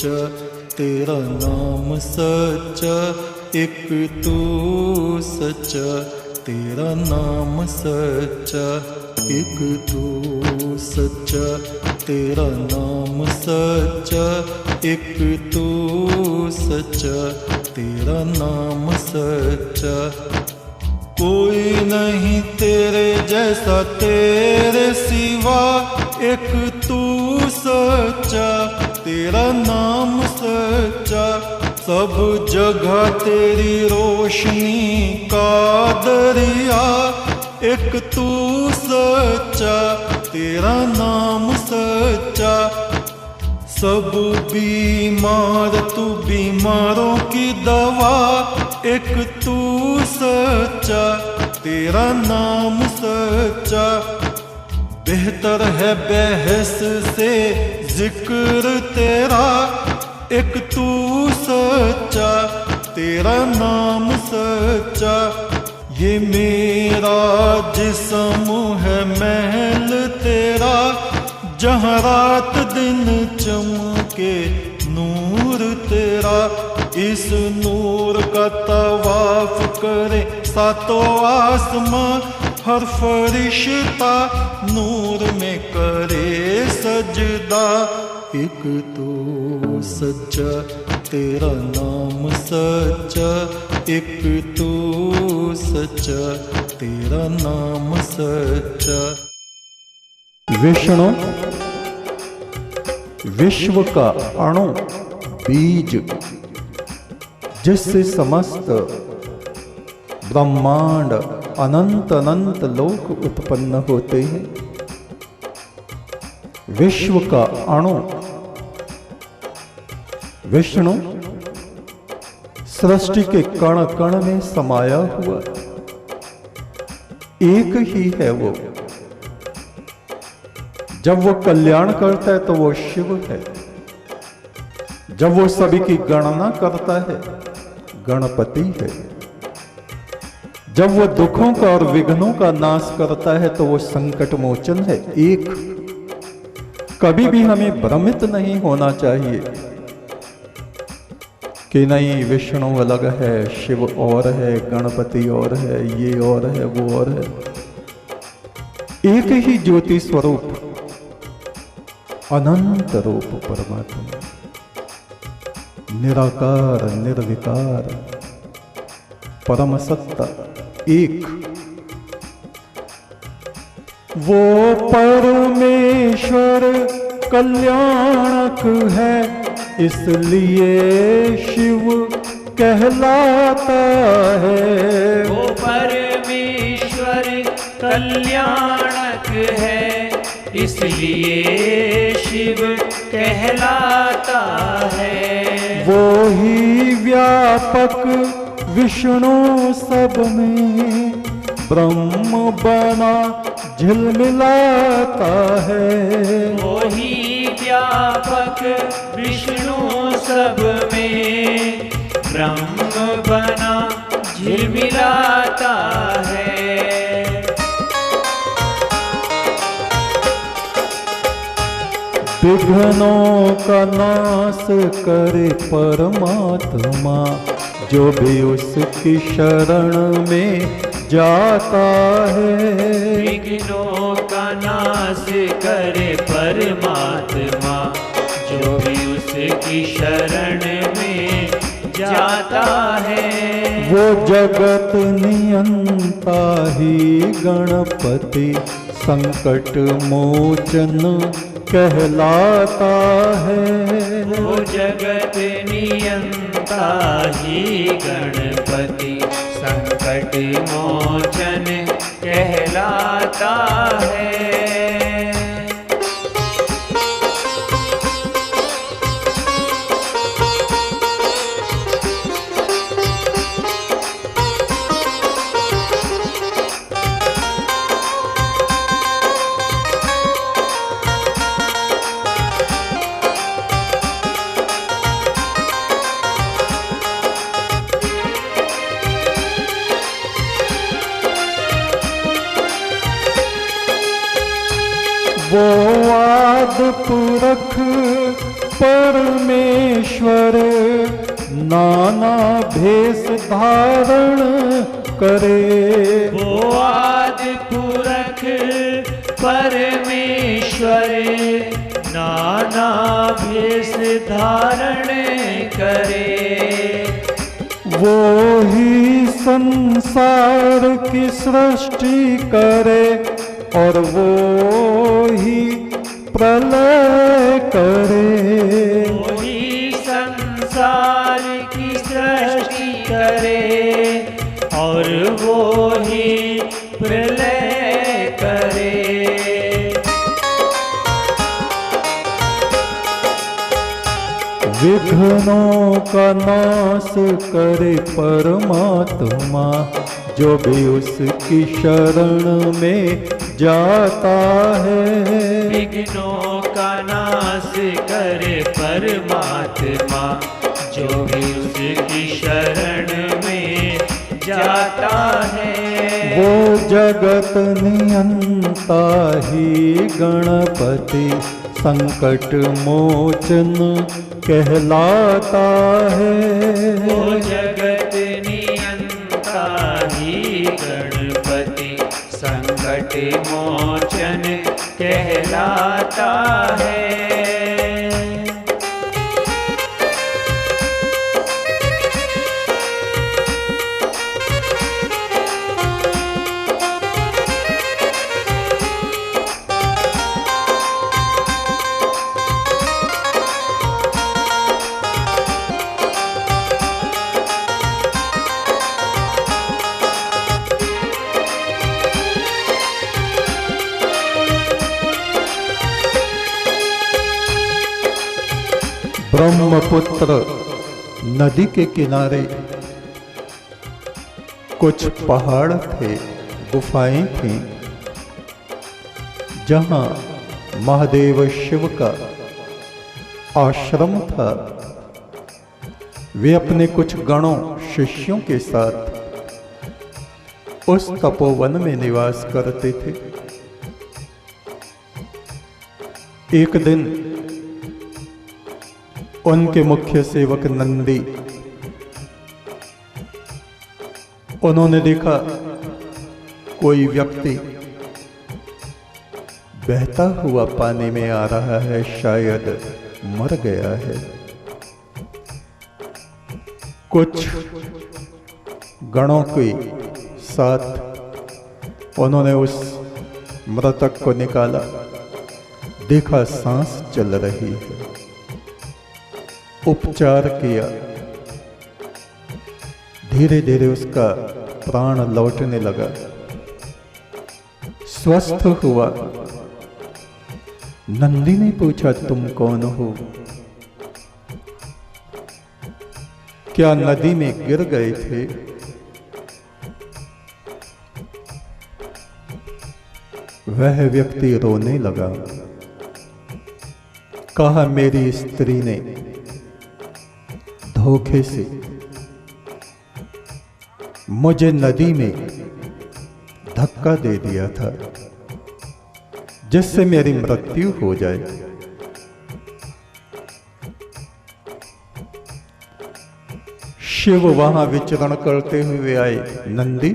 सच्चा, तेरा नाम सच्चा, एक तू सच्चा, तेरा नाम सच्चा, एक तू सच्चा, तेरा नाम सच्चा, एक तू सच्चा, तेरा नाम सच्चा। कोई नहीं तेरे जैसा तेरे सिवा, एक तू सच्चा, तेरा नाम सच्चा। सब जगह तेरी रोशनी का दरिया, एक तू सच्चा, तेरा नाम सच्चा। सब बीमार तू बीमारों की दवा, एक तू सच्चा, तेरा नाम सच्चा। बेहतर है बहस से जिक्र तेरा, एक तू सच्चा, तेरा नाम सच्चा। ये मेरा जिस्म है महल तेरा, जहाँ रात दिन चमके नूर तेरा। इस नूर का तवाफ करे सातों आसमां, हर फरिश्ता नूर में करे सजदा। एक तो सच्चा, तेरा नाम सच्चा, एक तो सच्चा, तेरा नाम सच्चा। विष्णु विश्व का अणु बीज, जिससे समस्त ब्रह्मांड अनंत अनंत लोक उत्पन्न होते हैं। विश्व का अणु विष्णु सृष्टि के कण कण में समाया हुआ एक ही है वो। जब वो कल्याण करता है तो वो शिव है, जब वो सभी की गणना करता है गणपति है, जब वो दुखों का और विघ्नों का नाश करता है तो वो संकट मोचन है। एक कभी भी हमें भ्रमित नहीं होना चाहिए कि नहीं विष्णु अलग है, शिव और है, गणपति और है, ये और है, वो और है। एक ही ज्योति स्वरूप अनंत रूप परमात्मा, निराकार निर्विकार परम सत्ता एक। वो परमेश्वर कल्याणक है, इसलिए शिव कहलाता है। वो परमेश्वर कल्याणक है, इसलिए शिव कहलाता है। वो ही व्यापक विष्णु सब में ब्रह्म बना झिलमिलाता है। वो ही व्यापक विष्णु सब में ब्रह्म बना झिलमिलाता है। विघ्नों का नाश करे परमात्मा, जो भी उसकी शरण में जाता है। विघ्नों का नाश करे परमात्मा, जो भी उसकी शरण में जाता है। वो जगत नियंता ही गणपति संकट मोचन कहलाता है। वो जगत नियंता ही गणपति संकट मोचन कहलाता है। वो आद पुरख परमेश्वर नाना भेष धारण करे। वो आदि पुरख परमेश्वर नाना भेष धारण करे। वो ही संसार की सृष्टि करे और वो ही प्रलय करे। वो ही संसार की सृष्टि करे और वो ही प्रलय करे। विघ्नों का नाश करे परमात्मा, जो भी उसकी शरण में जाता है। विघ्नों का नाश करे परमात्मा, जो भी उसकी शरण में जाता है। वो जगत नियंता ही गणपति संकट मोचन कहलाता है। वो जगत नियंता ही गणपति संकट मोचन कहलाता है। ब्रह्मपुत्र नदी के किनारे कुछ पहाड़ थे, गुफाएं थीं, जहां महादेव शिव का आश्रम था। वे अपने कुछ गणों शिष्यों के साथ उस तपोवन में निवास करते थे। एक दिन उनके मुख्य सेवक नंदी, उन्होंने देखा कोई व्यक्ति बहता हुआ पानी में आ रहा है, शायद मर गया है। कुछ गणों के साथ उन्होंने उस मृतक को निकाला, देखा सांस चल रही है, उपचार किया, धीरे धीरे उसका प्राण लौटने लगा, स्वस्थ हुआ। नंदी ने पूछा, तुम कौन हो? क्या नदी में गिर गए थे? वह व्यक्ति रोने लगा, कहा, मेरी स्त्री ने धोखे से मुझे नदी में धक्का दे दिया था, जिससे मेरी मृत्यु हो जाए। शिव वहां विचरण करते हुए आए। नंदी,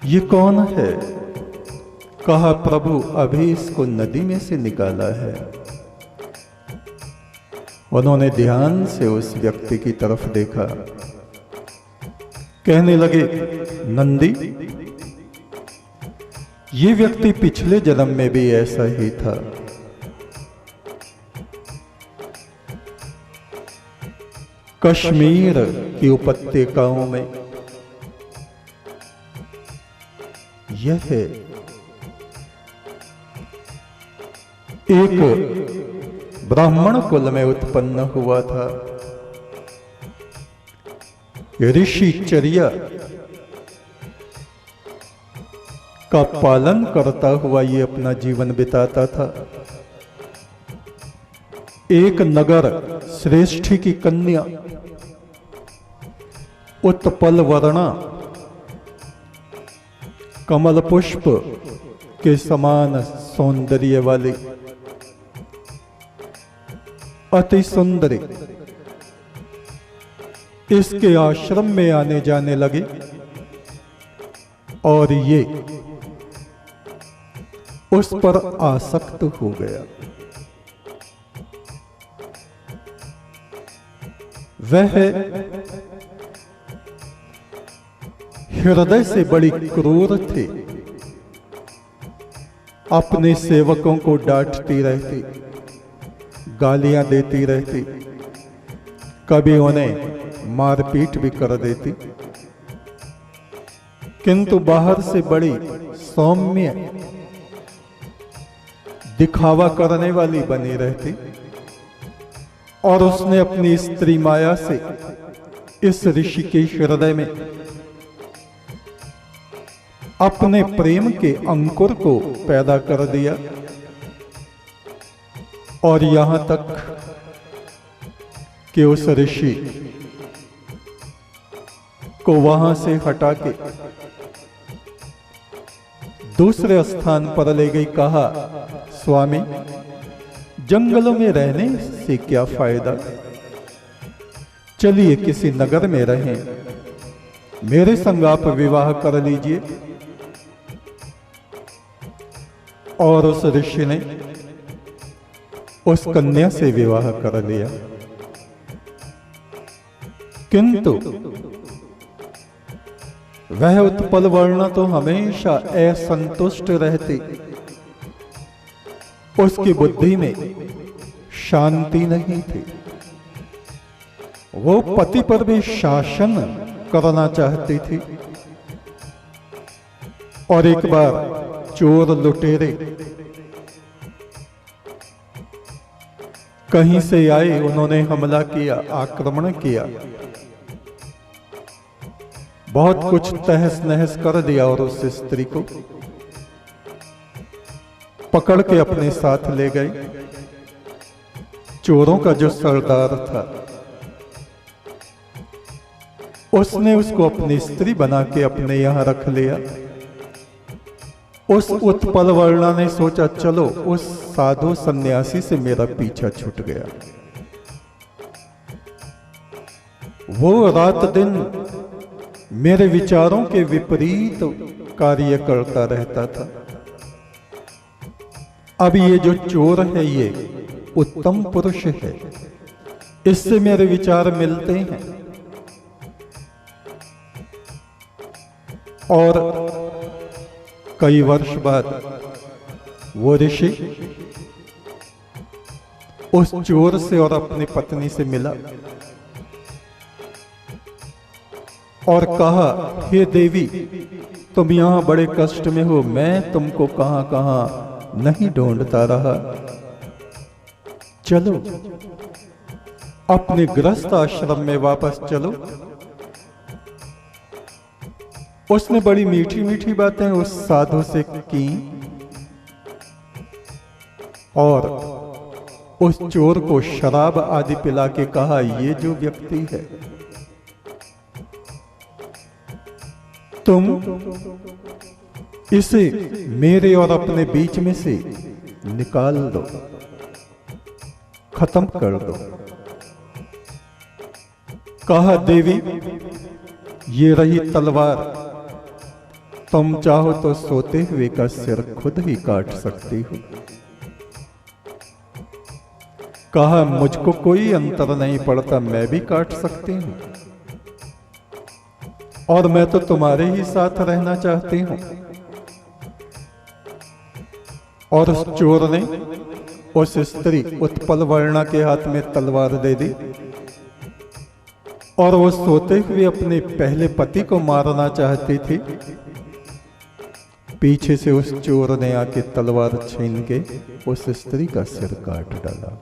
ये कौन है? कहा, प्रभु, अभी इसको नदी में से निकाला है। उन्होंने ध्यान से उस व्यक्ति की तरफ देखा, कहने लगे, नंदी, ये व्यक्ति पिछले जन्म में भी ऐसा ही था। कश्मीर की उपत्यकाओं में यह एक ब्राह्मण कुल में उत्पन्न हुआ था। ऋषि चर्या का पालन करता हुआ ये अपना जीवन बिताता था। एक नगर श्रेष्ठी की कन्या उत्पल वर्णा कमल पुष्प के समान सौंदर्य वाली अति सुंदरी इसके आश्रम में आने जाने लगे और ये उस पर आसक्त हो गया। वह हृदय से बड़ी क्रूर थे, अपने सेवकों को डांटती रहती, गालियां देती रहती, कभी उन्हें मारपीट भी कर देती, किंतु बाहर से बड़ी सौम्य दिखावा करने वाली बनी रहती। और उसने अपनी स्त्री माया से इस ऋषि के हृदय में अपने प्रेम के अंकुर को पैदा कर दिया। और यहां तक कि उस ऋषि को वहां से हटा के दूसरे स्थान पर ले गई। कहा, स्वामी, जंगलों में रहने से क्या फायदा, चलिए किसी नगर में रहें, मेरे संग आप विवाह कर लीजिए। और उस ऋषि ने उस कन्या से विवाह कर लिया। किंतु वह उत्पल वर्ण तो हमेशा असंतुष्ट रहती, उसकी बुद्धि में शांति नहीं थी। वो पति पर भी शासन करना चाहती थी। और एक बार चोर लुटेरे कहीं से आए, उन्होंने हमला किया, आक्रमण किया, बहुत कुछ तहस नहस कर दिया और उस स्त्री को पकड़ के अपने साथ ले गए। चोरों का जो सरदार था उसने उसको अपनी स्त्री बना के अपने यहां रख लिया। उस उत्पल वर्णा ने सोचा, चलो उस साधु सन्यासी से मेरा पीछा छूट गया। वो रात दिन मेरे विचारों के विपरीत कार्य करता रहता था। अब ये जो चोर है ये उत्तम पुरुष है, इससे मेरे विचार मिलते हैं। और कई वर्ष बाद वो ऋषि उस चोर से और अपनी पत्नी से मिला और कहा, हे देवी, तुम यहां बड़े कष्ट में हो, मैं तुमको कहां कहां नहीं ढूंढता रहा, चलो अपने गृहस्थ आश्रम में वापस चलो। उसने बड़ी मीठी मीठी बातें उस साधु से की और उस चोर को शराब आदि पिला के कहा, ये जो व्यक्ति है तुम इसे मेरे और अपने बीच में से निकाल दो, खत्म कर दो। कहा, देवी, ये रही तलवार, तुम चाहो तो सोते हुए का सिर खुद ही काट सकती हो। कहा, मुझको कोई अंतर नहीं पड़ता, मैं भी काट सकती हूं और मैं तो तुम्हारे ही साथ रहना चाहती हूं। और उस चोर ने उस स्त्री उत्पल वर्णा के हाथ में तलवार दे दी और वो सोते हुए अपने पहले पति को मारना चाहती थी। पीछे से उस चोर ने आके तलवार छीन के उस स्त्री का सिर काट डाला।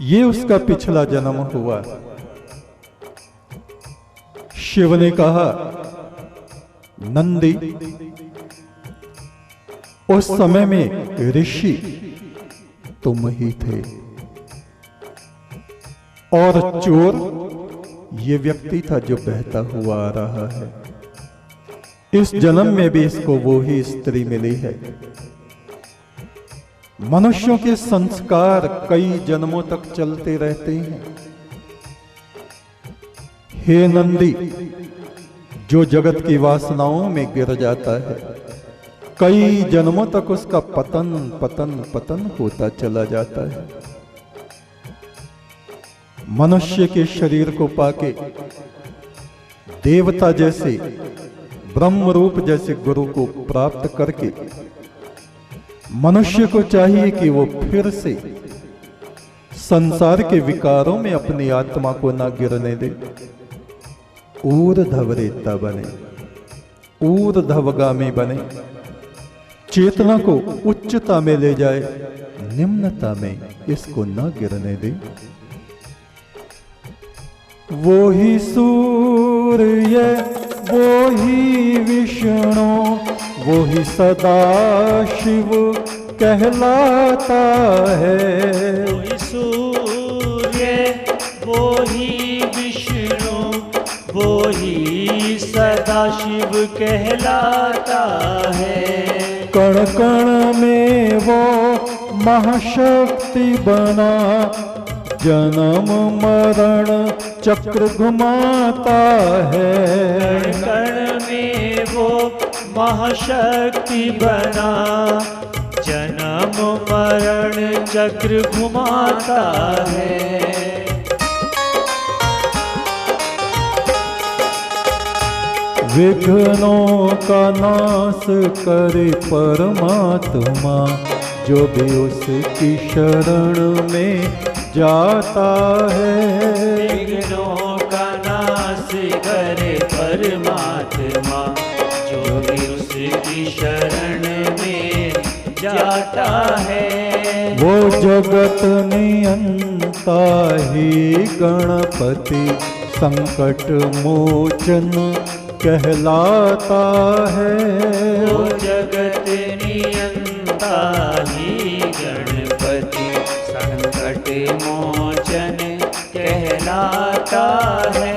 ये उसका पिछला जन्म हुआ। शिव ने कहा, नंदी, उस समय में ऋषि तुम ही थे और चोर ये व्यक्ति था जो बहता हुआ आ रहा है। इस जन्म में भी इसको वो ही स्त्री मिली है। मनुष्यों के संस्कार कई जन्मों तक चलते रहते हैं। हे नंदी, जो जगत की वासनाओं में गिर जाता है, कई जन्मों तक उसका पतन पतन पतन होता चला जाता है। मनुष्य के शरीर को पाके देवता जैसे, ब्रह्म रूप जैसे गुरु को प्राप्त करके मनुष्य को चाहिए कि वो फिर से संसार के विकारों में अपनी आत्मा को ना गिरने दे, ऊर्ध्वरेता बने, ऊर्ध्वगामी बने, चेतना को उच्चता में ले जाए, निम्नता में इसको न गिरने दे। वो ही सूर्य, वो ही विष्णु, वो ही सदा शिव कहलाता है। वो ही सूर्य, वो ही विष्णु, वो ही सदा शिव कहलाता है। कण कण में वो महाशक्ति बना, जन्म मरण चक्र घुमाता है। कण कण में वो महाशक्ति बना, जन्म मरण चक्र घुमाता है। विघ्नों का नाश करे परमात्मा, जो भी उसकी शरण में जाता है। विघ्नों का नाश करे परमात्मा, जो भी उसकी शरण में जाता है। वो जगत नियंता ही गणपति, संकट मोचन कहलाता है। वो जगत नियंता ही गणपति, संकट मोचन कहलाता है।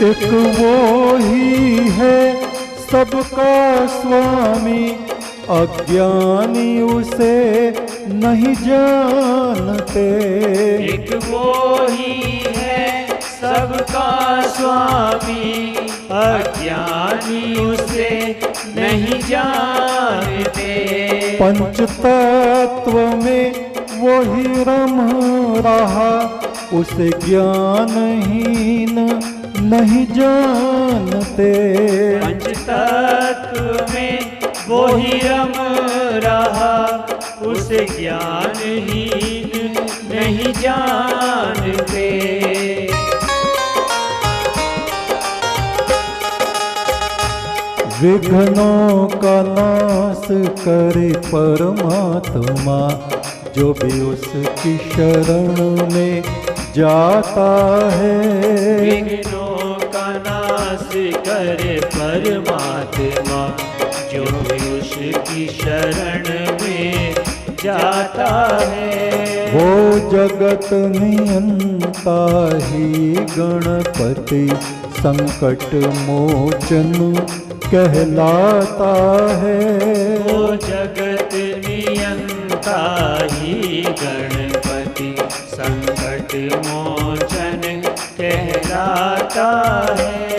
एक वो ही है सबका स्वामी, अज्ञानी उसे नहीं जानते। एक वो ही है सबका स्वामी, अज्ञानी उसे नहीं जानते। पंच तत्व में वो ही रम रहा, उसे ज्ञानहीन नहीं जानते। पंच तत्व में वो ही रम रहा, उसे ज्ञानहीन नहीं जानते। विघ्नों का नाश करे परमात्मा, जो भी उसकी शरण में जाता है। विघ्नों का नाश करे परमात्मा, जो भी उसकी शरण में जाता है। वो जगत नियंता ही गणपति, संकट मोचन कहलाता है। वो जगत नियंता ही गणपति, संकट मोचन कहलाता है।